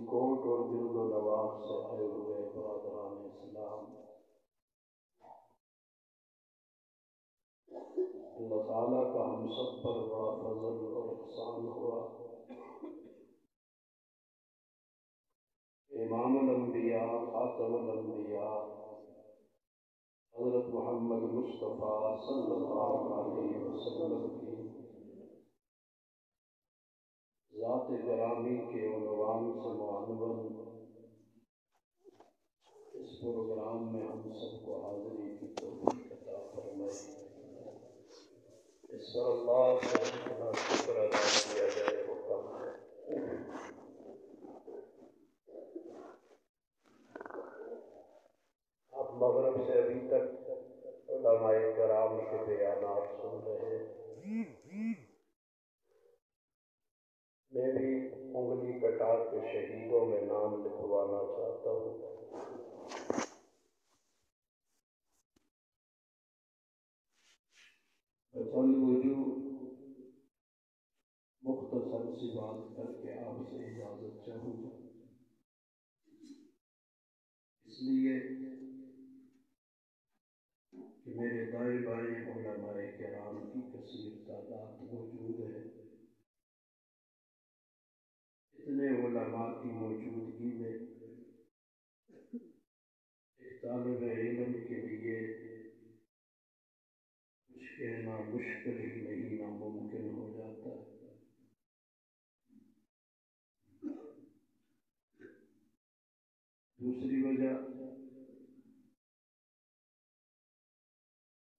کوٹ اور جلد و نواح سے آئے ہوئے برادران اسلام، اللہ تعالیٰ کا ہم سب پر بڑا فضل اور احسان ہوا۔ امام الانبیاء خاتم الانبیاء حضرت محمد مصطفیٰ صلی اللہ علیہ وسلم کی ذات گرامی کے عنوان سے معنون اس پروگرام میں ہم سب کو حاضری کی توفیق عطا فرمائے۔ اس پر اللہ سے جتنا شکر ادا کیا جائے وہ کم ہے۔ آپ مغرب سے ابھی تک علماء کرام کے بیانات سن رہے ہیں۔ میں بھی انگلی کٹا کے شہیدوں میں نام لکھوانا چاہتا ہوں۔ چند وجوہ مختصر سی بات کر کے آپ سے اجازت چاہوں گا، اس لیے کہ میرے دائیں بائیں علماء کرام کی کثیر تعداد موجود ہے۔ اتنے علماء کی موجودگی میں ایک طالب علم کے لیے کچھ کہنا مشکل ہی نہیں ناممکن ہو جاتا ہے۔ دوسری وجہ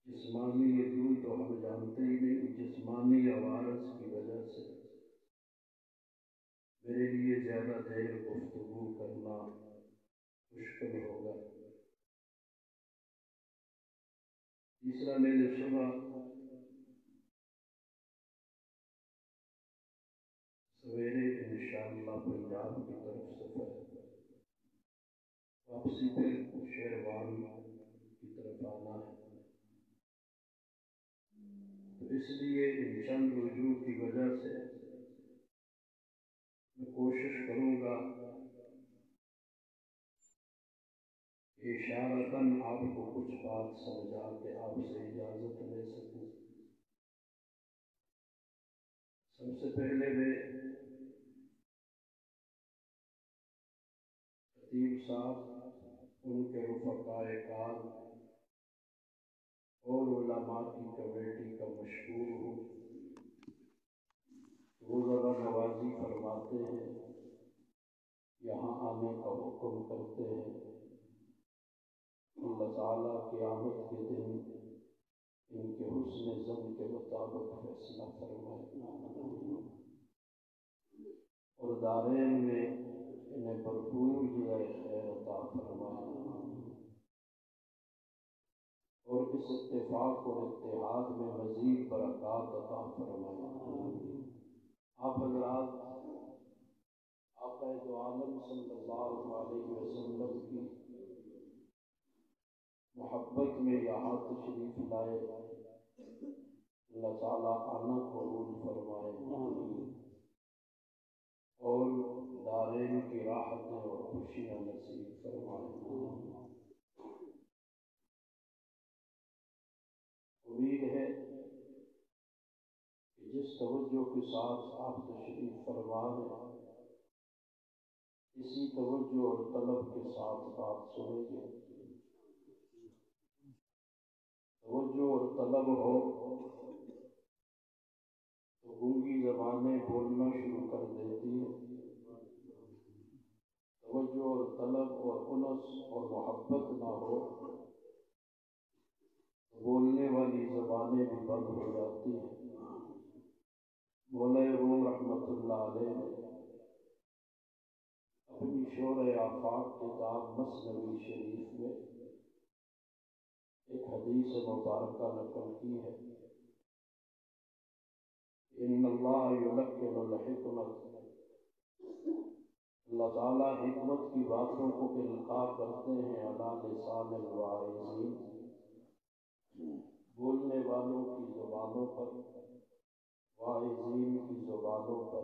جسمانی عدول تو ہم جانتے ہی نہیں، جسمانی عوارض کی وجہ سے میرے لیے زیادہ دیر گفتگو کرنا مشکل ہوگا۔ تیسرا، میں نے صبح سویرے انشاءاللہ پنجاب کی طرف سفر، واپسی پھر شیروان کی طرف آنا ہے، تو اس لیے ان چند وجوہ کی وجہ سے میں کوشش کروں گا کہ اشارتاً آپ کو کچھ بات سمجھا کے آپ سے اجازت لے سکوں۔ سب سے پہلے میں خطیب صاحب، ان کے رفقاء کار اور علماء کی کمیٹی کا مشکور ہوں۔ روزانہ نوازی فرماتے ہیں، یہاں آنے کا حکم کرتے ہیں۔ اللہ تعالیٰ قیامت کے دن ان کے حسن ظن کے مطابق فیصلہ فرمائے اور دارین میں انہیں بھرپور جزائے خیر عطا فرمائے اور اس اتفاق اور اتحاد میں مزید برکات عطا فرمائے۔ آپ حضرات آقا دو عالم صلی اللہ علیہ وسلم کی محبت میں یہاں تشریف لائے، اللہ تعالیٰ آنا قبول فرمائے اور دارین کی راحتیں اور خوشیاں نصیب فرمائے۔ امید ہے کہ جس توجہ کے ساتھ آپ تشریف فرما ہیں، اسی توجہ اور طلب کے ساتھ بات سنیں گے۔ توجہ اور طلب ہو تو گونگی زبانیں بولنا شروع کر دیتی ہیں۔ توجہ اور طلب اور انس اور محبت نہ ہو تو بولنے والی زبانیں بھی بند ہو جاتی ہیں۔ مولا روم رحمۃ اللہ علیہ نے اپنی شورِ آفاق کتاب مثنوی شریف میں ایک حدیث مبارکہ نقل کی ہے، ان اللہ یلقن الحکمت، اللہ تعالیٰ حکمت کی باتوں کو القاء کرتے ہیں علی لسان الواعظین، بولنے والوں کی زبانوں پر، واعظین کی زبانوں پر،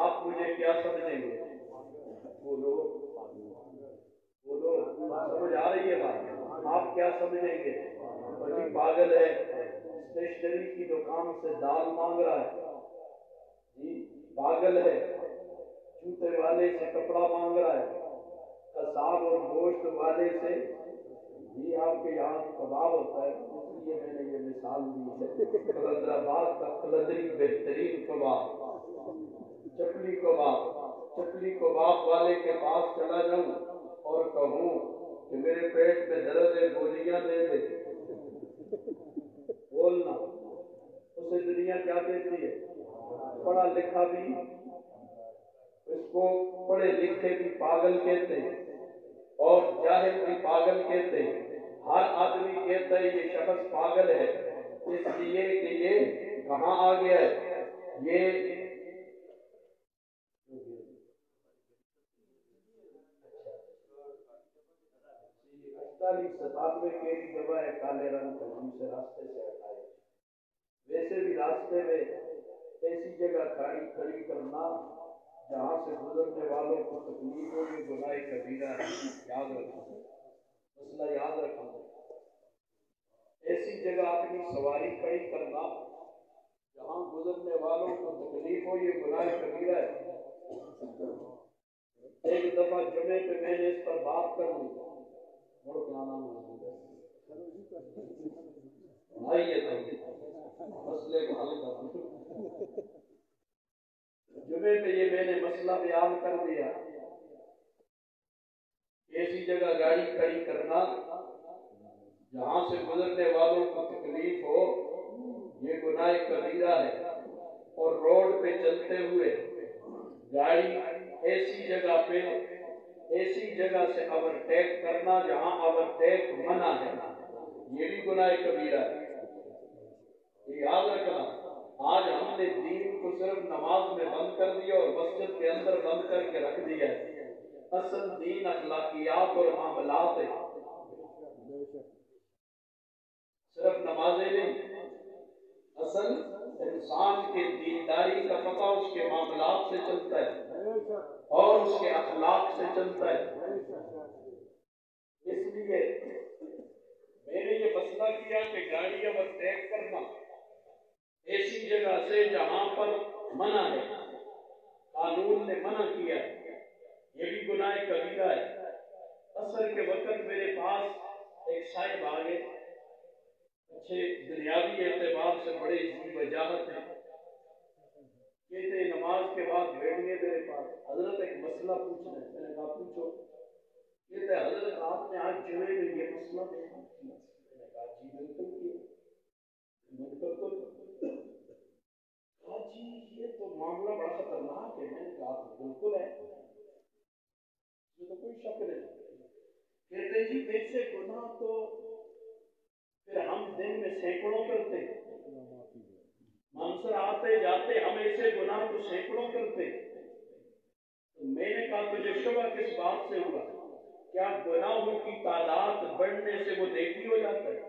آپ مجھے کیا سمجھیں گے؟ بولو بولو، سمجھ آ رہی ہے بات؟ آپ کیا سمجھیں گے؟ اور جی پاگل ہے، اسٹیشنری کی دکان سے دال مانگ رہا ہے، جی پاگل ہے، جوتے والے سے کپڑا مانگ رہا ہے، قصاب اور گوشت والے سے جی آپ کے یہاں کباب ہوتا ہے، اس لیے میں نے یہ مثال دی ہے۔ کلندر آباد کا کلندری بہترین کباب، چکلی کباب، چکلی کباب والے کے پاس چلا جاؤں اور کہوں کہ میرے پیٹ میں درد ہے، گولیاں دے دے، بولنا اسے دنیا کیا کہتی ہے؟ پڑھا لکھا بھی، اس کو پڑھے لکھے بھی پاگل کہتے ہیں اور جاہل بھی پاگل کہتے ہیں۔ ہر آدمی کہتا ہے یہ شخص پاگل ہے، اس لیے کہ یہ کہاں آ گیا ہے، یہ 47 کے بھی جگہ ہے کالے رنگ کا، جن سے راستے سے ہٹائے۔ ویسے بھی راستے میں ایسی جگہ کھڑی کرنا جہاں سے گزرنے والوں کو تکلیف ہو، یہ گناہ کبیرہ ہے، یاد رکھنا، مسئلہ یاد رکھنا۔ ایسی جگہ اپنی سواری کھڑی کرنا جہاں گزرنے والوں کو تکلیف ہو، یہ گناہ کبیرہ ہے۔ ایک دفعہ جمعے پہ میں نے اس پر بات کر لی، اور کیا نام موجود ہے، آئیے تو مسئلے کو حل کرنا۔ جمعے پہ یہ میں نے مسئلہ بیان کر دیا، ایسی جگہ گاڑی کھڑی کرنا جہاں سے گزرنے والوں کو تکلیف ہو، یہ گناہ کبیرہ ہے۔ اور روڈ پہ چلتے ہوئے گاڑی ایسی جگہ پہ ایسی جگہ سے اوورٹیک کرنا جہاں اوورٹیک منع ہے، یہ بھی گناہ کبیرہ ہے۔ یہ یاد رکھنا، آج ہم نے دین کو صرف نماز میں بند کر دیا اور مسجد کے اندر بند کر کے رکھ دیا ہے۔ اصل دین اخلاقیات اور معاملات ہے، صرف نمازیں نہیں۔ اصل انسان کے دینداری کا پتہ اس کے معاملات سے چلتا ہے اور اس کے اخلاق سے چلتا ہے۔ اس لیے میں نے یہ فیصلہ کیا کہ گاڑی اوورٹیک کرنا ایسی جگہ سے جہاں پر منع ہے، قانون نے منع کیا ہے، یہ بھی گناہ کبیرہ ہے۔ عصر کے وقت میرے پاس ایک صاحب آگے، اچھے دنیاوی اعتبار سے بڑے ذی وجاہت ہیں، کہتے ہیں نماز کے بعد بیٹھ گئے میرے پاس، حضرت ایک مسئلہ پوچھنا ہے۔ میں نے کہا پوچھو۔ کہتے ہیں حضرت آپ نے آج جمعے میں یہ مسئلہ بیان کیا۔ میں نے کہا جی بالکل کیا، منکر تو کہا جی یہ تو معاملہ بڑا خطرناک ہے۔ میں نے کہا بالکل ہے، یہ تو کوئی شک نہیں۔ کہتے جی ویسے گناہ تو پھر ہم دن میں سینکڑوں کرتے، منظر آتے جاتے ہم ایسے گناہ تو سینکڑوں کرتے۔ میں نے کہا تجھے شبہ کس بات سے ہوا؟ کیا گناہوں کی تعداد بڑھنے سے وہ نیکی ہو جاتا ہے؟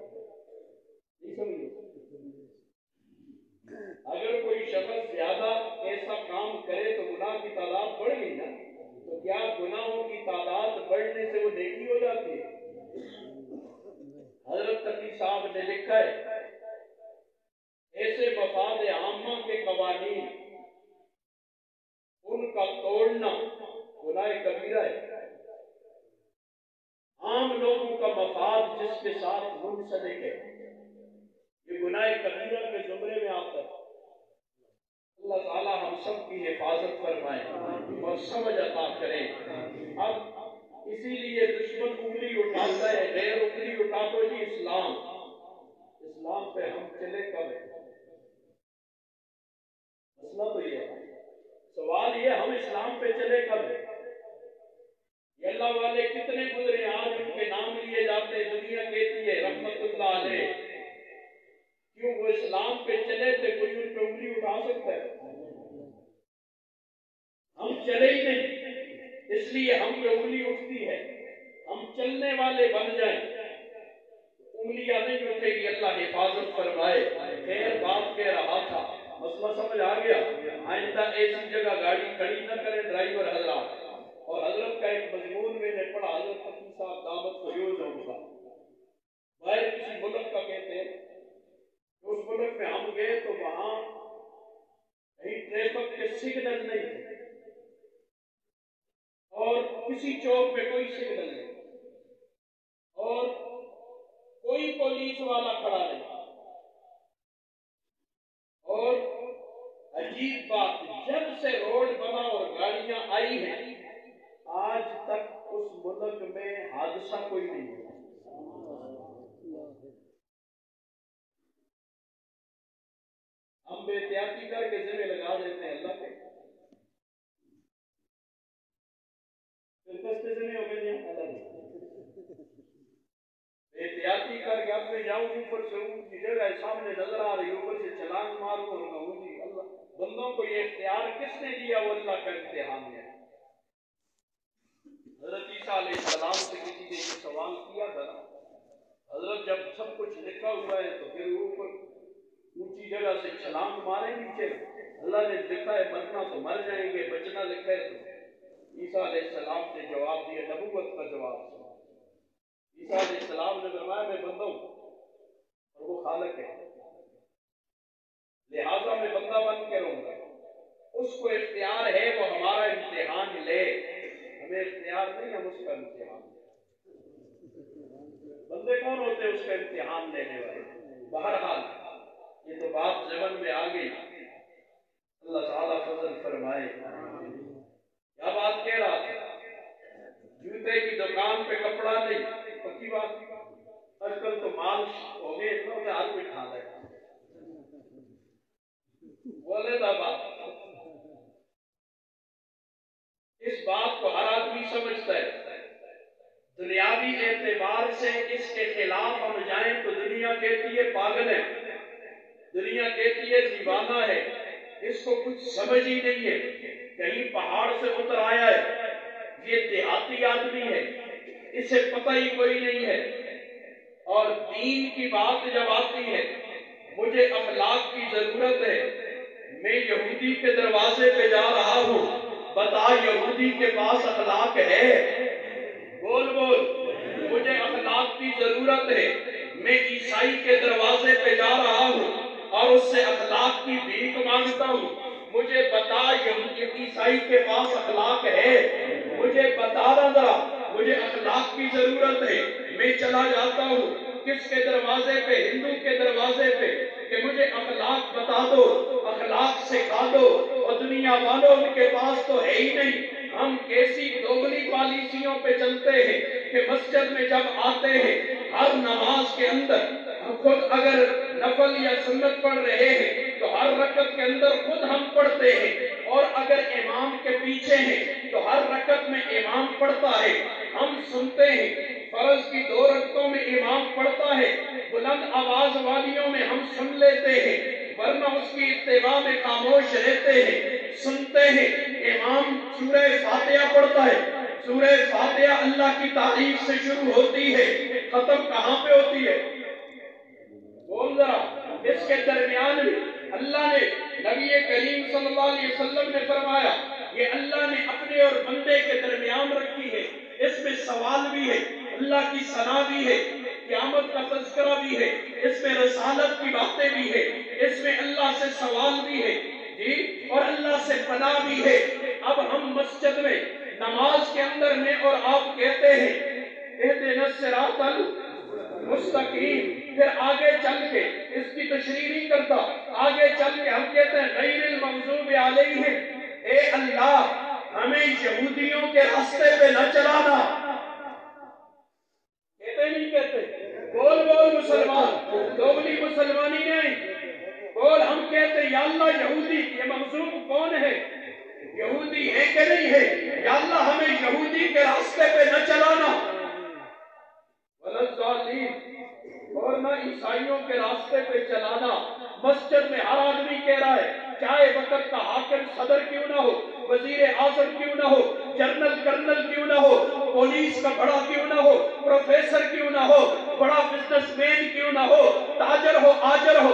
نہیں سمجھے؟ اگر کوئی شخص زیادہ ایسا کام کرے تو گناہ کی تعداد بڑھ گئی نا، تو کیا گناہوں کی تعداد بڑھنے سے وہ نیکی ہو جاتی ہے؟ حضرت تقی صاحب نے لکھا ہے ایسے مفاد عامہ کے قوانین ان کا توڑنا گناہ کبیرہ ہے۔ عام لوگوں کا مفاد جس کے ساتھ منسلک ہے، یہ گناہ کبیرہ کے زمرے میں آتا ہے۔ اللہ تعالی ہم سب کی حفاظت فرمائے اور سمجھ عطا کرے۔ اب اسی لیے دشمن انگلی اٹھاتا ہے، غیر انگلی اٹھا دو جی اسلام پہ ہم چلے کب؟ مسئلہ تو یہ ہے، سوال یہ ہم اسلام پہ چلے کب؟ یہ اللہ والے کتنے گزرے آج ان کے نام لیے جاتے ہیں، دنیا کہتی ہے رحمت اللہ علیہ، کیوں وہ اسلام پہ چلے تھے، کوئی ان پہ انگلی اٹھا سکتا ہے؟ ہم چلے ہی نہیں، اس لیے ہم پہ انگلی اٹھتی ہے۔ ہم چلنے والے بن جائیں، انگلیاں نہیں اٹھے گی، اللہ حفاظت فرمائے۔ خیر بات کہہ رہا تھا مسئلہ سمجھ آ گیا؟ آئندہ ایسی جگہ گاڑی کھڑی نہ کریں ڈرائیور حضرات. اور حضرت کا ایک مضمون میں نے پڑھا، حضرت حکیم صاحب دعوت کو یوز ہوگا، باہر کسی ملک کا کہتے ہیں کہ اس ملک میں ہم گئے تو وہاں کہیں ٹریفک کے سگنل نہیں تھے اور کسی چوک میں کوئی سگنل نہیں اور کوئی پولیس والا کھڑا نہیں. اور عجیب بات، جب سے روڈ بنا اور گاڑیاں آئی ہیں آج تک اس ملک میں حادثہ کوئی نہیں ہوا. ہم بے احتیاطی کر کے ذمہ لگا دیتے ہیں اللہ کے، پھر کستے ذمہ ہو گئے احتیاطی کر کے اب میں جاؤں اوپر سے اون کی جگہ سامنے نظر آ رہی اوپر سے چھلانگ ماروں اور کہوں جی اللہ. بندوں کو یہ اختیار کس نے دیا؟ وہ اللہ کا امتحان ہے. حضرت عیسیٰ علیہ السلام سے کسی نے یہ سوال کیا تھا، حضرت جب سب کچھ لکھا ہوا ہے تو پھر اوپر اونچی جگہ سے چھلانگ ماریں نیچے؟ اللہ نے لکھا ہے مرنا تو مر جائیں گے، بچنا لکھا ہے تو. عیسیٰ علیہ السلام نے جواب دیا، نبوت کا جواب. عیسیٰ علیہ السلام نے فرمایا میں بندہ ہوں اور وہ خالق ہے، لہٰذا میں بندہ بن کے رہوں گا. اس کو اختیار ہے وہ ہمارا امتحان لے، ہمیں اختیار نہیں، ہم اس کا امتحان لیں. بندے کون ہوتے ہیں اس کا امتحان لینے والے؟ بہرحال یہ تو بات ذہن میں آ گئی. اللہ تعالیٰ فضل فرمائے. کیا بات کہہ رہا تھا؟ جوتے کی دکان پہ کپڑا نہیں، پکی بات. آج کل تو مال ہو گئے اتنا کہ ہر کوئی کھا لے بولے دا بات. اس بات کو ہر آدمی سمجھتا ہے. دنیاوی اعتبار سے اس کے خلاف ہم جائیں تو دنیا کہتی ہے پاگل ہے، دنیا کہتی ہے دیوانہ ہے، اس کو کچھ سمجھ ہی نہیں ہے، کہیں پہاڑ سے اتر آیا ہے، یہ دیہاتی آدمی ہے، اسے پتہ ہی کوئی نہیں ہے. اور دین کی بات جب آتی ہے، مجھے اخلاق کی ضرورت ہے، میں یہودی کے دروازے پہ جا رہا ہوں، بتا یہودی کے پاس اخلاق ہے؟ بول بول. مجھے اخلاق کی ضرورت ہے، میں عیسائی کے دروازے پہ جا رہا ہوں اور اس سے اخلاق کی بھیک مانگتا ہوں، مجھے بتا عیسائی کے پاس اخلاق ہے؟ مجھے بتا رہا ذرا، مجھے اخلاق کی ضرورت ہے. میں چلا جاتا ہوں کس کے دروازے پہ؟ ہندو کے دروازے پہ، کہ مجھے اخلاق بتا دو، اخلاق سکھا دو. اور دنیا والوں ان کے پاس تو ہے ہی نہیں. ہم کیسی دوگلی پالیسیوں پہ چلتے ہیں کہ مسجد میں جب آتے ہیں ہر نماز کے اندر خود اگر نفل یا سنت پڑھ رہے ہیں تو ہر رکعت کے اندر خود ہم پڑھتے ہیں، اور اگر امام کے پیچھے ہیں تو ہر رکعت میں امام پڑھتا ہے، ہم سنتے ہیں. فرض کی 2 رکعتوں میں امام پڑھتا ہے، بلند آواز والیوں میں ہم سن لیتے ہیں، ورنہ اس کی اتباع میں خاموش رہتے ہیں. سنتے ہیں امام سورہ فاتحہ پڑھتا ہے، سورہ فاتحہ اللہ کی تعریف سے شروع ہوتی ہے، ختم کہاں پہ ہوتی ہے؟ بول ذرا. اس کے درمیان میں اللہ نے، نبی کریم صلی اللہ علیہ وسلم نے فرمایا یہ اللہ نے اپنے اور بندے کے درمیان رکھی ہے. اس میں سوال بھی ہے، اللہ کی ثنا بھی ہے، قیامت کا تذکرہ بھی ہے، اس میں رسالت کی باتیں بھی ہے، اس میں اللہ سے سوال بھی ہے جی، اور اللہ سے پناہ بھی ہے. اب ہم مسجد میں نماز کے اندر میں اور آپ کہتے ہیں اہدنا الصراط المستقیم، پھر آگے چل کے اس کی تشریح نہیں کرتا، آگے چل کے ہم کہتے ہیں غیر المغضوب علیہم، اے اللہ ہمیں یہودیوں کے راستے پہ نہ چلانا. کہتے نہیں کہتے؟ بول بول مسلمان، دوگلی مسلمانی نہیں. بول. ہم کہتے ہیں یا اللہ یہودی، یہ مغضوب کون ہے؟ یہودی ہے کہ نہیں ہے؟ یا اللہ ہمیں یہودی کے راستے پہ نہ چلانا، اور نہ عیسائیوں کے راستے پہ چلانا. مسجد میں ہر آدمی کہہ رہا ہے چاہے وقت کا حاکم صدر کیوں نہ ہو، وزیر اعظم کیوں نہ ہو، جنرل کرنل کیوں نہ ہو، پولیس کا بڑا کیوں نہ ہو، پروفیسر کیوں نہ ہو، بڑا بزنس مین کیوں نہ ہو، تاجر ہو آجر ہو،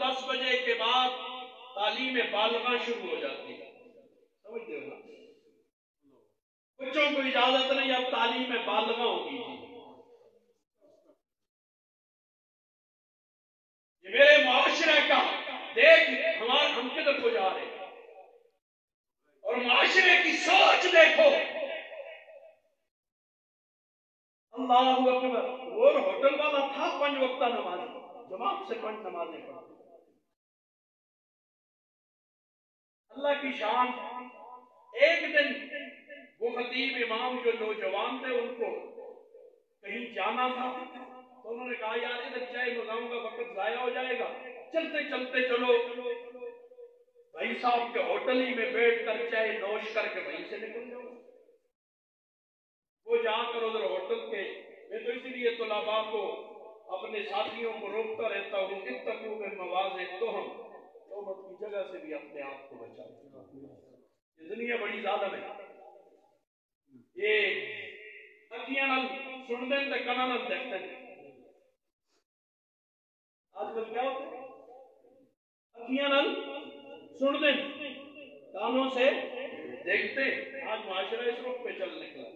10 بجے کے بعد تعلیم بالغاہ شروع ہو جاتی ہے، سمجھتے ہو نا؟ بچوں کو اجازت نہیں اب تعلیم بالغاہ ہوگی جی۔ یہ میرے معاشرے کا دیکھ ہم کدھر کو جا رہے ہیں، اور معاشرے کی سوچ دیکھو۔ اللہ اکبر، وہ ہوٹل والا تھا 5 وقتہ نماز، جماعت سے 5 نمازیں پڑھتا۔ اللہ کی شان، ایک دن وہ خطیب امام جو نوجوان تھے ان کو کہیں جانا تھا، تو انہوں نے کہا یار ادھر چائے منگاؤں گا وقت ضائع ہو جائے گا، چلتے چلتے چلو بھائی صاحب کے ہوٹل ہی میں بیٹھ کر چائے نوش کر کے وہیں سے نکل جاؤ۔ وہ جا کر ادھر ہوٹل کے، میں تو اسی لیے طلباء کو اپنے ساتھیوں کو روکتا رہتا ہوں، اتقوا من مواضع التہم، تہمت کی جگہ سے بھی اپنے آپ کو بچاؤ۔ یہ دنیا بڑی ظالم ہے، یہ اکھیاں نال سن دیں تے کنا نال دیکھتے ہیں۔ آج کل کیا ہوتا ہے؟ اکھیاں نال سن دیں، کانوں سے دیکھتے ہیں۔ آج معاشرہ اس رخ پہ چل نکلا۔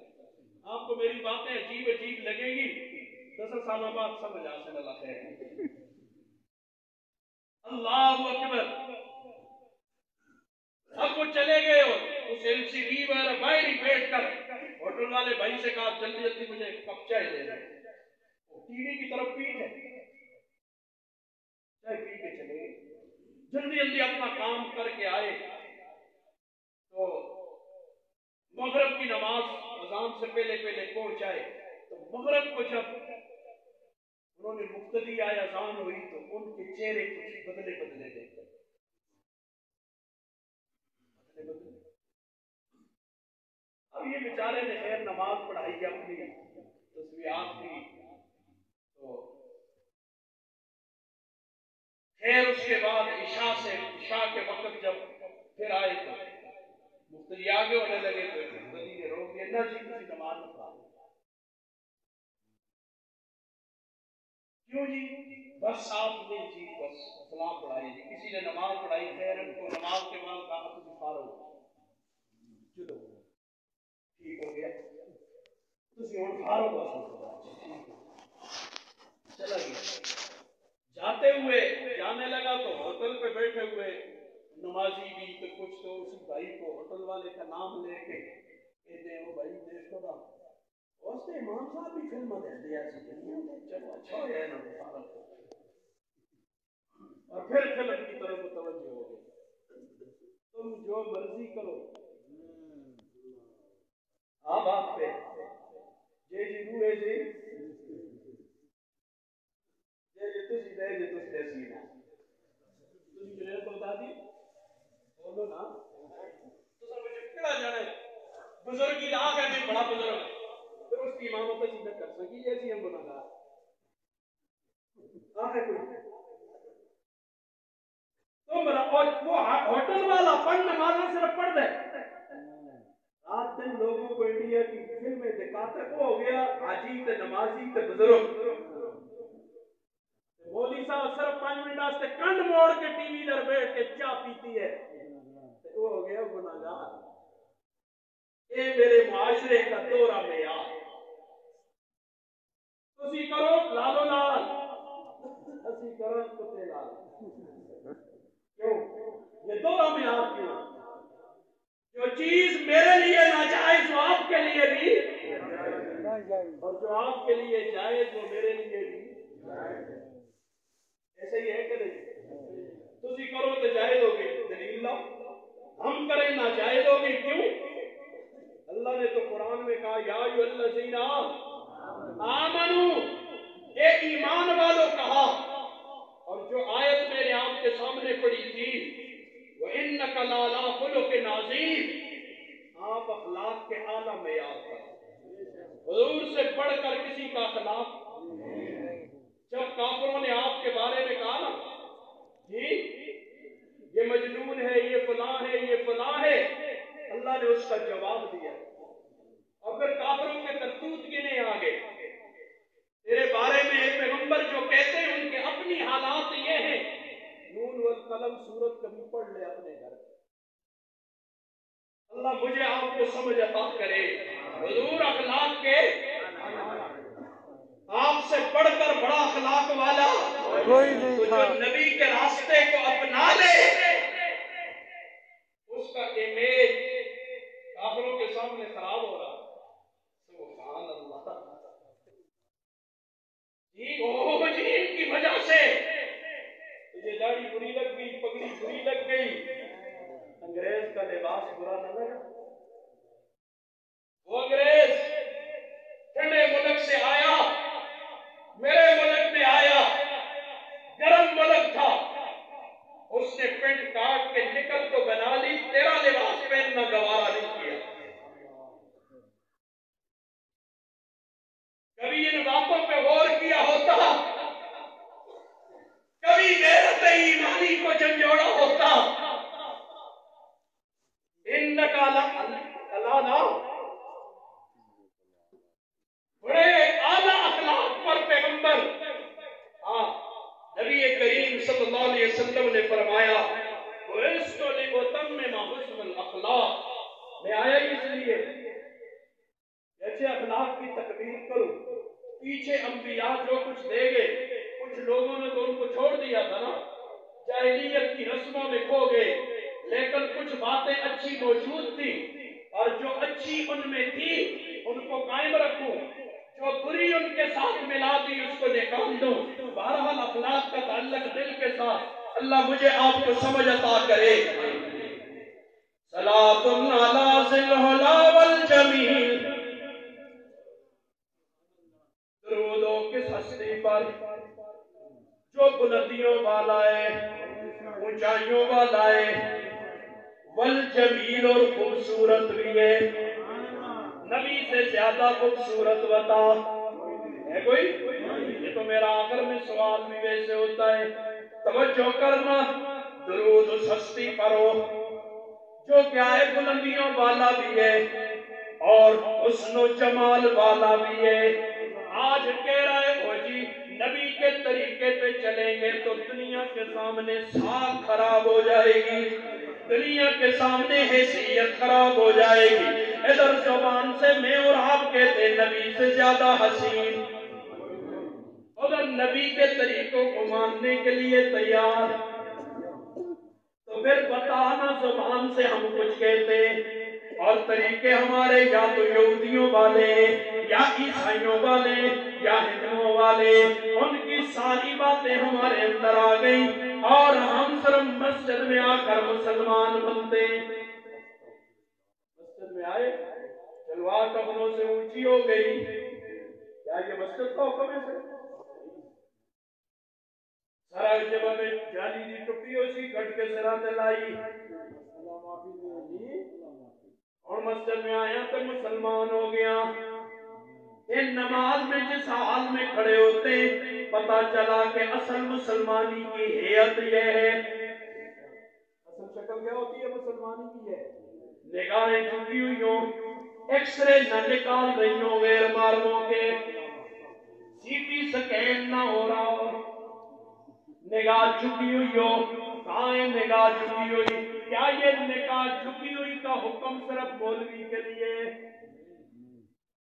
آپ کو میری باتیں عجیب عجیب لگیں گی، 10 سال بعد سمجھ آ سے اللہ خیر۔ اللہ اکبر، اب وہ چلے گئے اور اس LCD وغیرہ باہر ہی بیٹھ کر ہوٹل والے بھائی سے کہا جلدی جلدی مجھے کپ چائے دے دیں۔ ٹی وی کی طرف پیٹ ہے، چائے پی کے چلے گئے، جلدی جلدی اپنا کام کر کے آئے تو مغرب کی نماز اذان سے پہلے پہلے پہنچائے۔ تو مغرب کو جب انہوں نے مقتدی آئے، اذان ہوئی تو ان کے چہرے کچھ بدلے بدلے دیکھے۔ اب یہ بیچارے نے خیر نماز پڑھائی اپنی تسبیحات کی، تو خیر اس کے بعد عشاء کے وقت جب پھر آئے تو مقتدی آگے ہونے لگے تو مقتدی نے روک دیا، نہ جی کسی نماز نہ پڑھا۔ کیوں جی؟ بس آپ نے جی بس سلام پڑھائی جی، کسی نے نماز پڑھائی، خیر ان کو نماز کے بعد کہا تجھے فارغ چلو ٹھیک ہو گیا، تجھے اور فارغ ہو چلا گیا۔ جاتے ہوئے جانے لگا تو ہوٹل پہ بیٹھے ہوئے نمازی بھی تو کچھ تو اسی بھائی کو ہوٹل والے کا نام لے کے کہتے ہیں وہ بھائی دیکھو نا اس نے امام صاحب بھی فلم دے دیا سی دنیا میں، چلو اچھا ہو گیا نا فارغ ہو۔ اور پھر فلم کی طرف متوجہ ہو گئے، تم جو مرضی کرو آپ آپ پہ جے جی روئے جی جے تسی دے جے تس دے سینا تسی جنہیں بتا دی بولو نا تو سب مجھے کڑا جانا ہے بزرگی لاکھ ہے میں بڑا بزرگ ہے پھر اس کی امامت سے میں کر سکی ایسی ہم گناہ گار آخر کوئی تو میرا وہ ہوٹل والا پڑھ نمازہ صرف پڑھ دے رات دن لوگوں کو انڈیا کی فلمیں دکھاتے وہ ہو گیا حاجی تے نمازی تے بزرگ مولوی صاحب صرف 5 منٹ واسطے کنڈ موڑ کے ٹی وی در بیٹھ کے چائے پیتی ہے وہ ہو گیا گناہ گار۔ اے میرے معاشرے کا دورہ معیار تسی کرو لالو لال اسی کرو کتے لال کیوں یہ دورہ معیار کیوں؟ جو چیز میرے لیے ناجائز وہ آپ کے لیے بھی اور جو آپ کے لیے جائز وہ میرے لیے بھی ایسے ہی ہے کہ نہیں؟ تسی کرو تو جائز ہوگی دلیل لا، ہم کریں ناجائز ہوگی کیوں؟ اللہ نے تو قرآن میں کہا یا ایھا الذین آمنو اے ایمان والو کہا، اور جو آیت میں نے آپ کے سامنے پڑھی تھی وَإِنَّكَ لَعَلَىٰ خُلُقٍ عَظِيمٍ، آپ اخلاق کے اعلیٰ معیار پر، حضور سے بڑھ کر کسی کا اخلاق قلم سورت کبھی پڑھ لے اپنے گھر. اللہ مجھے آپ کو سمجھ عطا کرے. حضور اخلاق کے آپ سے بڑھ کر بڑا اخلاق والا کوئی نہیں تھا. جو نبی کے راستے کو اپنا لے اس کا امیج کافروں کے سامنے خراب ہو رہا. سبحان اللہ. جی ان کی وجہ سے یہ داڑھی بری لگ گئی, پگڑی بری لگ گئی, انگریز کا لباس برا نہ لگا. وہ انگریز ٹھنڈے ملک سے آیا, میرے ملک میں آیا, گرم ملک تھا, اس نے پینٹ کاٹ کے نکل تو بنا لی, تیرا لباس پہننا گوارا نہیں کیا. کبھی ان باتوں پہ غور کیا ہوتا, کبھی غیرت ایمانی کو جھنجھوڑا ہوتا. انکا لعلی بڑے اعلیٰ اخلاق پر پیغمبر نبی کریم صلی اللہ علیہ وسلم نے فرمایا وَإِسْتُ لِأُتَمِّمَ حُسْنَ الْأَخْلَاقِ, میں آیا اس لیے اچھے اخلاق کی تکمیل کروں. پیچھے انبیاء جو کچھ دے گئے, کچھ لوگوں نے تو ان کو چھوڑ دیا تھا نا, جاہلیت کی رسموں میں کھو گئے, لیکن کچھ باتیں اچھی موجود تھی, اور جو اچھی ان میں تھی ان کو قائم رکھوں, جو بری ان کے ساتھ ملا دی اس کو نکال دوں. بہرحال اخلاق کا تعلق دل کے ساتھ. اللہ مجھے آپ کو سمجھ عطا کرے. صلاۃ علی ذی العلا والجمیل, درود ہو کس ہستی پر جو بلندیوں والا ہے, اونچائیوں والا ہے, والجمیل اور خوبصورت بھی ہے. نبی سے زیادہ خوبصورت بتا ہے کوئی؟ یہ تو میرا آخر میں سوال بھی ویسے ہوتا ہے. توجہ کرنا, درود اس ہستی پر ہو جو کیا ہے بلندیوں والا بھی ہے اور حسن و جمال والا بھی ہے. آج کہہ رہا ہے وہ جی نبی کے طریقے پہ چلیں گے تو دنیا کے سامنے ساکھ خراب ہو جائے گی, دنیا کے سامنے حیثیت خراب ہو جائے گی. ادھر زبان سے میں اور آپ کہتے نبی سے زیادہ حسین, ادھر نبی کے طریقوں کو ماننے کے لیے تیار. تو پھر بتانا زبان سے ہم کچھ کہتے اور طریقے ہمارے یا تو یہودیوں والے یا عیسائیوں والے یا ہندوؤں والے, ان کی ساری باتیں ہمارے اندر آ گئی اور ہم صرف مسجد میں آ کر مسلمان بنتے. مسجد میں آئے, تلوار کفنوں سے اونچی ہو گئی, کیا یہ مسجد کا حکم ہے سر؟ سارا جب ہمیں جالی دی ٹپی ہو سی کٹ کے سرا دلائی اور مسجد میں آیا تو مسلمان ہو گیا. ان نماز میں جس حال میں کھڑے ہوتے پتا چلا کہ اصل مسلمانی کی حیت یہ ہے. اصل شکل کیا ہوتی ہے مسلمانی کی؟ ہے نگاہیں جھکی ہوئی ہوں, ایکس رے نہ نکال رہی ہوں غیر معلوموں کے, سی ٹی سکین نہ ہو رہا ہو, نگاہ جھکی ہوئی ہو. کہاں ہے نگاہ جھکی ہوئی؟ کیا یہ نگاہ جھکی ہوئی کا حکم صرف مولوی کے لیے؟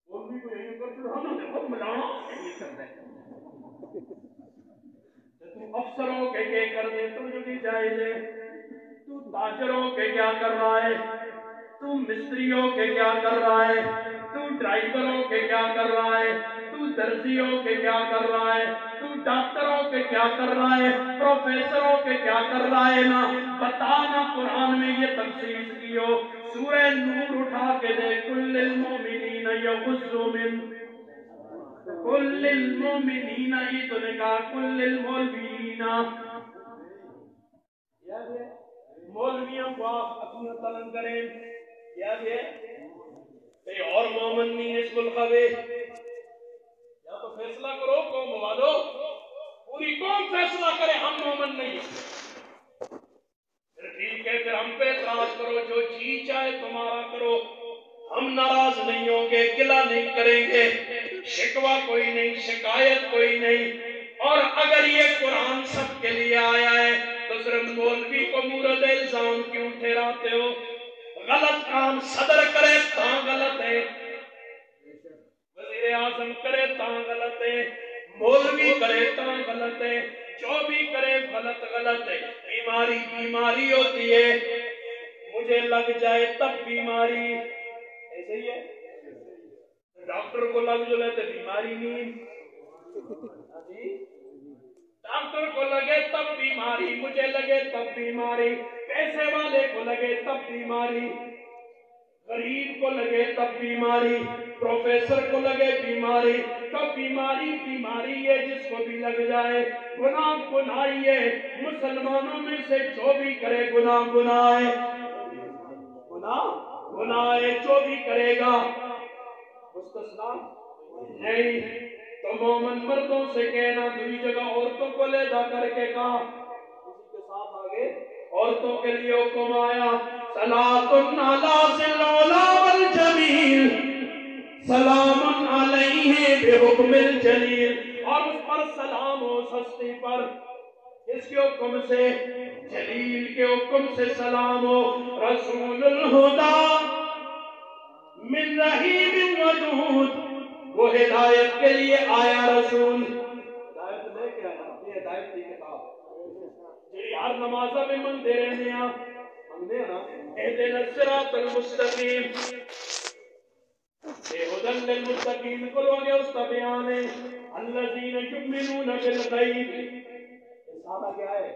مولوی کو یہی کر ہم نے خود ملانا نہیں کرتے, تو افسروں کے کیا کر دے تم جو بھی جائز ہے, تو تاجروں کے کیا کر رہا ہے, تو مستریوں کے کیا کر رہا ہے, تو ڈرائیوروں کے کیا کر رہا ہے, تو درزیوں کے کیا کر رہا ہے, تو ڈاکٹروں کے کیا کر رہا ہے, پروفیسروں کے کیا کر رہا ہے. نا بتانا قرآن میں یہ تخصیص کی ہو. سورہ نور اٹھا کے دے, کل المؤمنین یغضوا من کل المؤمنین, یہ تو نے کہا کل المولوین, یاد ہے مولویوں کو آپ اپنا طلب کریں, یاد ہے کئی اور مومن نہیں اس ملک میں. یا تو فیصلہ کرو قوم والو, پوری قوم فیصلہ کرے ہم مومن نہیں, پھر ٹھیک ہے, پھر ہم پہ اعتراض کرو, جو جی چاہے تمہارا کرو, ہم ناراض نہیں ہوں گے, گلہ نہیں کریں گے, شکوہ کوئی نہیں, شکایت کوئی نہیں. اور اگر یہ قرآن سب کے لیے آیا ہے تو صرف مولوی کو مورد الزام کیوں ٹھہراتے ہو؟ غلط کام صدر کرے تاں غلط ہے، وزیر اعظم کرے تاں غلط ہے، مولوی کرے تاں غلط ہے، جو بھی کرے غلط غلط ہے۔ بیماری بیماری ہوتی ہے، مجھے لگ جائے تب بیماری، ایسے ہی ہے، ڈاکٹر کو لگ جو لیتے بیماری نہیں، ڈاکٹر کو لگے تب بیماری، مجھے لگے تب بیماری، پیسے والے کو لگے تب بیماری، غریب کو لگے تب بیماری، پروفیسر کو لگے بیماری، تب بیماری بیماری ہے، جس کو بھی لگ جائے گناہ گناہی ہے۔ مسلمانوں میں سے جو بھی کرے گناہ گناہ ہے، گناہ گناہ ہے، جو بھی کرے گا مستثنا نہیں۔ تو مومن مردوں سے کہنا، دوسری جگہ عورتوں کو لیدا کر کے کہا، اسی کے ساتھ آگے عورتوں کے لیے حکم آیا، صلاۃ علی ذی العلا والجمیل، سلام علیہ بحکم الجلیل، اور اس پر سلام ہو سستی پر، اس کے حکم سے، جلیل کے حکم سے سلام ہو۔ رسول الہدی من رحیم ودود، وہ ہدایت کے لیے آیا رسول، ہدایت لے کے آیا، یہ ہدایت کی کتاب جی ہر نمازہ میں منگتے رہنے ہیں، منگتے ہیں نا، اہدنا الصراط المستقیم، ہدی للمتقین، کو لوگ اس کا بیان ہے، الذین یؤمنون بالغیب، یہ سادہ کیا ہے؟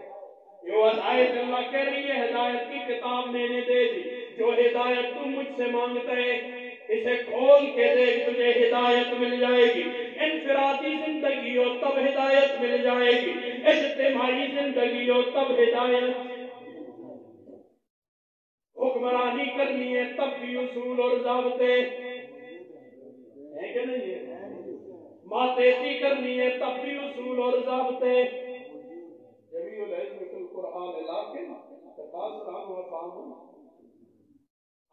یہ ہدایت اللہ کہہ رہی ہے، ہدایت کی کتاب میں نے دے دی، جو ہدایت تم مجھ سے مانگتا ہے اسے کھول کے دیکھ، تجھے ہدایت مل جائے گی۔ انفرادی زندگی ہو تب ہدایت مل جائے گی، اجتماعی زندگی ہو تب ہدایت، حکمرانی کرنی ہے تب بھی اصول اور ضابطے ہیں کہ نہیں ہے، ماتحتی کرنی ہے تب بھی اصول اور ضابطے۔ جمیع العلم فی القرآن لیکن تقاصر عنہ وفہم،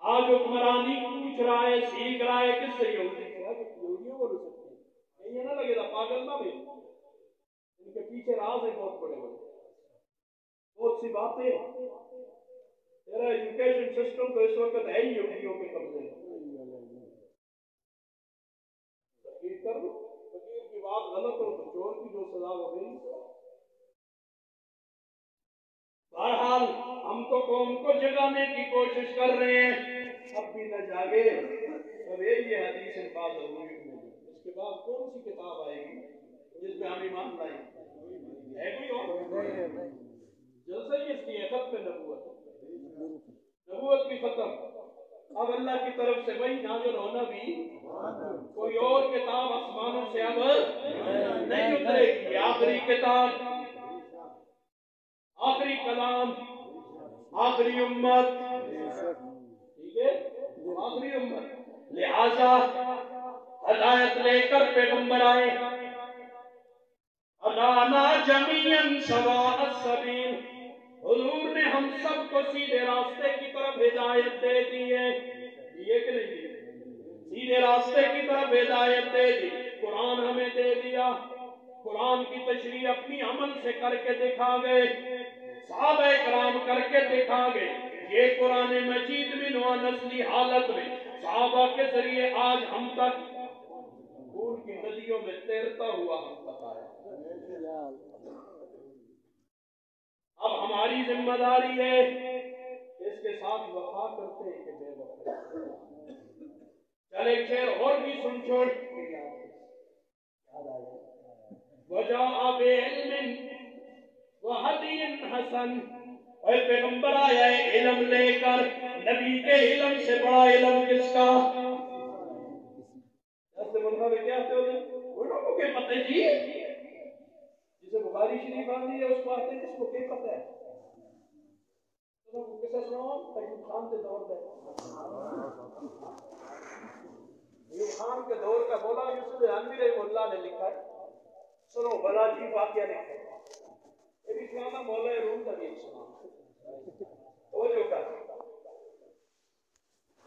آج حکمرانی پوچھ رہا ہے، سیکھ رہا ہے کس سے؟ یہودیوں کو سکتے ہیں، یہ نہ لگے گا پاگل نہ بھی، ان کے پیچھے راز ہے بہت بڑے بڑے، بہت سی باتیں۔ تیرا ایجوکیشن سسٹم تو اس وقت ہے ہی یہودیوں کے قبضے میں، فقیر کر لو، فقیر کی بات غلط ہو تو چور کی جو سزا ہو گئی۔ بہرحال ہم تو قوم کو جگانے کی کوشش کر رہے ہیں، اب بھی نہ جاگے، اب یہ حدیث بعد ضروری ہے، اس کے بعد کون سی کتاب آئے گی جس میں ہم ایمان لائیں؟ ہے کوئی اور؟ جلسہ ہی اس لیے ختم نبوت، نبوت بھی ختم، اب اللہ کی طرف سے وہی نازل ہونا بھی، کوئی اور کتاب آسمانوں سے اب نہیں اترے گی، آخری کتاب، آخری کلام، آخری امت، ٹھیک ہے، آخری امت، لہذا ہدایت لے کر پیغمبر آئے، ہدانا جمیعا سواء السبیل، حضور نے ہم سب کو سیدھے راستے کی طرف ہدایت دے دی ہے، یہ کہ نہیں دی، سیدھے راستے کی طرف ہدایت دے دی، قرآن ہمیں دے دیا، قرآن کی تشریح اپنی عمل سے کر کے دکھا گئے، صحابہ کرام کر کے دکھا گئے، یہ قرآن مجید میں نو نسلی حالت میں صحابہ کے ذریعے آج ہم تک خون کی ندیوں میں تیرتا ہوا ہم تک آیا۔ اب ہماری ذمہ داری ہے اس کے ساتھ وفا کرتے ہیں کہ بے وفا۔ چل ایک شعر اور بھی سن چھوڑ، وجاء بعلم وحدی حسن، اور پیغمبر آیا ہے علم لے کر، نبی کے علم سے بڑا علم کس کا؟ ایسے مطلب کیا ہوتے ہوتے ان لوگوں کے پتہ جی، جسے بخاری شریف آندھی ہے اس کو آتے ہیں، جس کو کیا پتہ ہے؟ کسے سناؤ؟ ایوب خان کے دور میں، ایوب خان کے دور کا مولا یوسف ریحانوی رحمہ اللہ نے لکھا ہے، سنو بڑا عجیب واقعہ لکھا ہے، یہ بھی سنانا مولا روم کا بھی سنا، توجہ کر،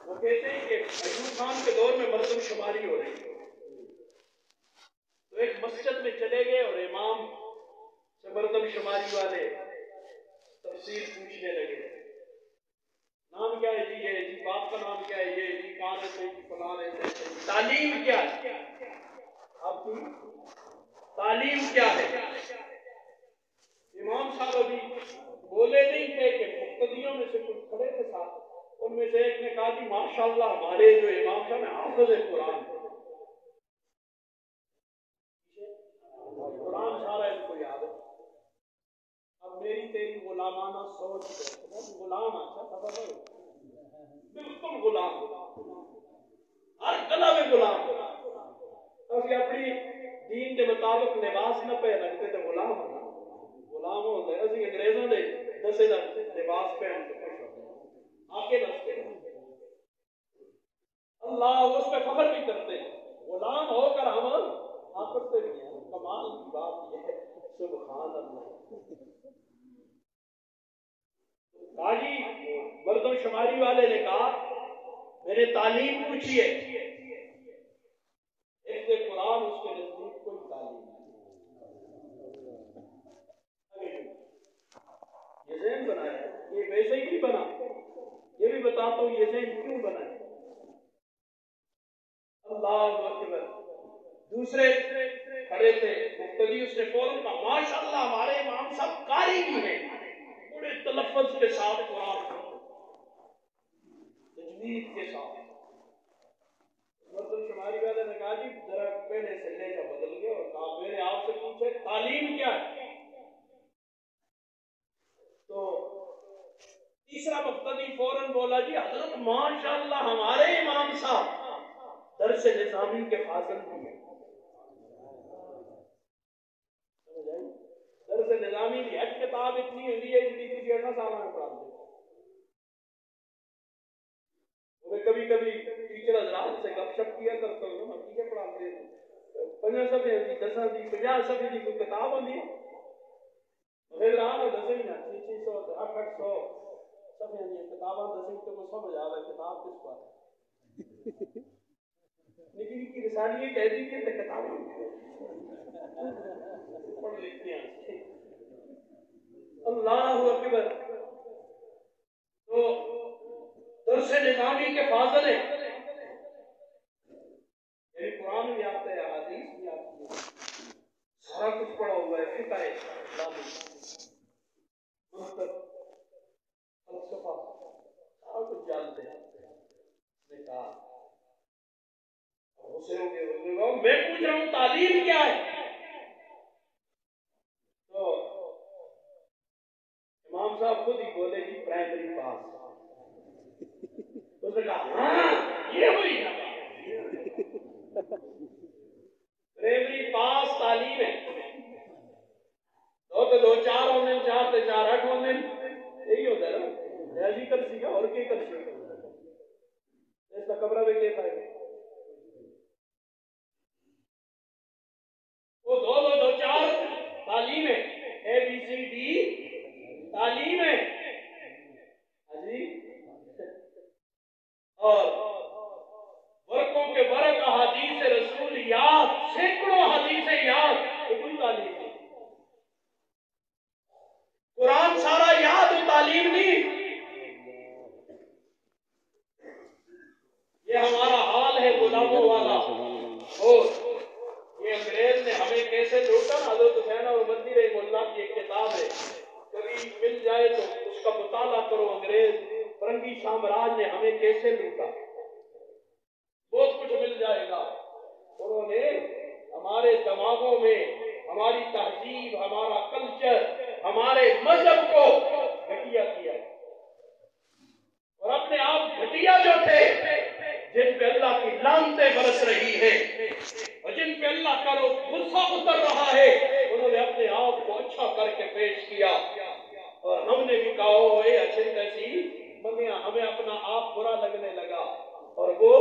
وہ کہتے ہیں کہ ایوب خان کے دور میں مردم شماری ہو رہی ہے، تو ایک مسجد میں چلے گئے اور امام سے مردم شماری والے تفصیل پوچھنے لگے، نام کیا ہے جی؟ یہ جی باپ کا نام کیا ہے؟ یہ جی کہاں رہتے ہیں؟ فلاں رہتے ہیں۔ تعلیم کیا ہے آپ کی؟ تعلیم کیا ہے؟ امام صاحب ابھی بولے نہیں تھے کہ مقتدیوں میں سے کچھ کھڑے تھے ساتھ، ان میں سے ایک نے کہا کہ ماشاءاللہ ہمارے جو امام صاحب ہیں حافظ قرآن، قرآن سارا ان کو یاد ہے۔ اب میری تیری غلامانہ سوچ ہے، غلام اچھا خبر بالکل غلام، ہر کلا میں غلام۔ ابھی اپنی دین کے مطابق لباس نہ پہ رکھتے تھے، غلام ہونا غلام ہوتے ہیں۔ اسی انگریزوں نے دسے لباس پہن کے خوش ہوتے ہیں، آگے رستے اللہ اس پہ فخر بھی کرتے ہیں۔ غلام ہو کر ہم آکرتے بھی ہیں۔ کمال کی بات یہ ہے، سبحان اللہ۔ حاجی مردم شماری والے نے کہا میں نے تعلیم پوچھی ہے، حفظ قرآن اس کے نزدیک کوئی تعلیم نہیں۔ یہ ذہن بنایا ہے، یہ ویسے ہی نہیں بنا، یہ بھی بتاتا ہوں یہ ذہن کیوں بنا ہے۔ اللہ اکبر۔ دوسرے کھڑے تھے مقتدی، اس نے فوراً کہا ماشاءاللہ ہمارے امام صاحب قاری بھی ہیں، بڑے تلفظ کے ساتھ قرآن تجوید کے ساتھ۔ مردم شماری والے نے کہا جی ذرا پہلے سے لہجہ بدل گیا اور کہا میں نے آپ سے پوچھے تعلیم کیا ہے؟ تو تیسرا مقتدی فوراً بولا جی حضرت ماشاءاللہ ہمارے امام صاحب درس نظامی کے فاضل بھی ہیں۔ درس نظامی کی ایک کتاب اتنی ہوتی ہے جتنی کسی 18 سال میں پڑھا دے۔ میں کبھی کبھی ٹیچر حضرات سے گپ شپ کیا کرتا ہوں، حقیقت پڑھاتے ہیں 50 صفحے دی 10 دی 50 صفحے کی کوئی کتاب ہوتی ہے، پھر رہا دسیں نا 600 800 صفحے دی کتاباں دسیں تو کوئی سمجھ آ رہا ہے کتاب کس پر نکی نکی رسالیاں کہہ دیجیے تو کتابیں پڑھ لکھتے ہیں۔ اللہ اکبر۔ تو درس نظامی کے فاضل ہیں، یعنی قرآن بھی آتا ہے، حدیث بھی آتی ہے، سارا کچھ پڑھا ہوا ہے، فقہ اسلامی، منطق، فلسفہ، سارا کچھ جانتے ہیں۔ نے کہا اسے ہو گئے، میں پوچھ رہا ہوں تعلیم کیا ہے؟ تو امام صاحب خود ہی بولے جی پرائمری پاس۔ اس نے کہا ہاں یہ ہوئی نا پرائمری پاس تعلیم ہے، دو تو دو چار ہونے، چار تے چار 8 ہونے، یہی ہوتا ہے نا، ایسی کر سی اور کی کر سی اس کا کمرہ میں کیا فائدہ؟ وہ دو چار تعلیم ہے، اے بی سی ڈی تعلیم ہے جی، اور ورقوں کے ورق احادیث رسول یاد، سینکڑوں حدیث یاد، یہ کوئی تعلیم نہیں۔ قرآن سارا یاد و تعلیم نہیں۔ یہ ہمارا حال ہے غلاموں والا، اور یہ انگریز نے ہمیں کیسے لوٹا۔ حضرت حسین اور مدنی رحمہ اللہ کی ایک کتاب ہے، کبھی مل جائے تو اس کا مطالعہ کرو۔ انگریز فرنگی سامراج نے ہمیں کیسے لوٹا، بہت کچھ مل جائے گا۔ انہوں نے ہمارے دماغوں میں ہماری تہذیب، ہمارا کلچر، ہمارے مذہب کو گھٹیا کیا اور اپنے آپ گھٹیا جو تھے جن پہ اللہ کی لعنتیں برس رہی ہے اور جن پہ اللہ کا غصہ اتر رہا ہے، انہوں نے اپنے آپ کو اچھا کر کے پیش کیا اور ہم نے بھی کہا اے اچھے تیسی مگیا، ہمیں اپنا آپ برا لگنے لگا اور وہ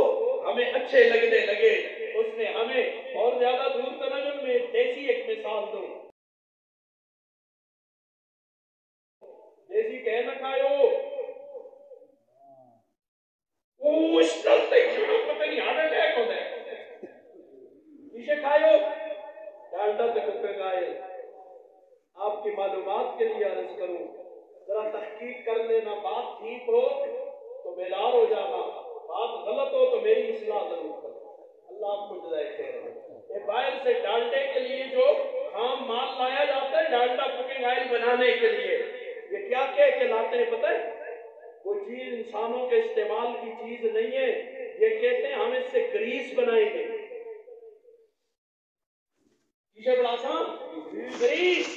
ہمیں اچھے لگنے لگے۔ اس نے ہمیں اور زیادہ دور تنجم میں دیسی ایک مثال دوں، دیسی کہہ نہ کھائیو اس طرح سے چھوڑو پتہ نہیں ہارٹ اٹیک ہوتا ہے، پیچھے کھائیو ڈالٹا سے کتے گائے۔ آپ کی معلومات کے لیے عرض کروں، ذرا تحقیق کر لینا، بات ٹھیک ہو تو بیدار ہو جانا، بات غلط ہو تو میری اصلاح ضرور کرنا۔ اللہ آپ کو جزائے خیر دے۔ یہ باہر سے ڈالڈے کے لیے جو خام مال لایا جاتا ہے ڈالڈا کوکنگ آئل بنانے کے لیے، یہ کیا کہہ کے لاتے ہیں پتہ ہے؟ وہ چیز انسانوں کے استعمال کی چیز نہیں ہے، یہ کہتے ہیں ہم اس سے گریس بنائیں گے۔ کسے بڑا آسان گریس،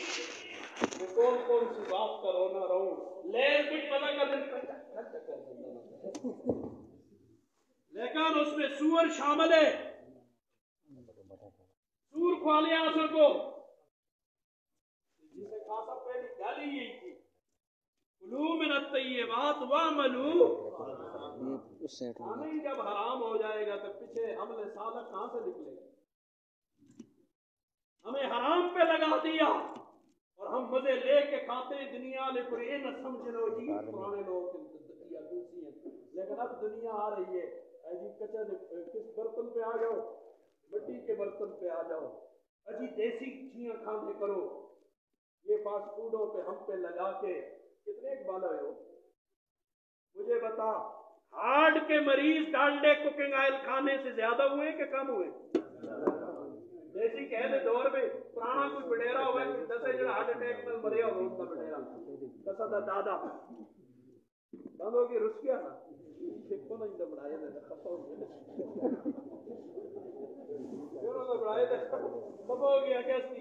یہ کون کون سی بات کرو نہ رہوں لین کچھ پتہ کر لیکن اس میں سور شامل ہے، سور کھوا لیا اصل کو، جسے خاصا پہلی گالی یہی تھی کلوا من الطیبات وعملوا، کھانا ہی جب حرام ہو جائے گا تو پیچھے حمل صالح کہاں سے نکلے گا؟ ہمیں حرام پہ لگا دیا اور ہم مزے لے کے کھاتے ہیں، دنیا لے پر یہ نہ سمجھ لو جی پرانے لوگ یا دوسری ہیں، لیکن اب دنیا آ رہی ہے جی کچا کس برتن پہ آ جاؤ، مٹی کے برتن پہ آ جاؤ، اجی دیسی چیزیں کھانے کرو، یہ فاسٹ فوڈوں پہ ہم پہ لگا کے کتنے اقبال ہوئے ہو؟ مجھے بتا ہارٹ کے مریض ڈالڈے کوکنگ آئل کھانے سے زیادہ ہوئے کہ کم ہوئے؟ دیسی کہہ دے دور میں پرانا کوئی بڈیرا ہوئے دسے جڑا ہارٹ اٹیک میں مریا ہو اس کا بڈیرا دسا دا دادا بند ہو کے رس گیا نا کو نہیں تو بڑھائے دے خفا ہو گیا پھر انہوں نے بڑھائے دے خفا ہو گیا کیسی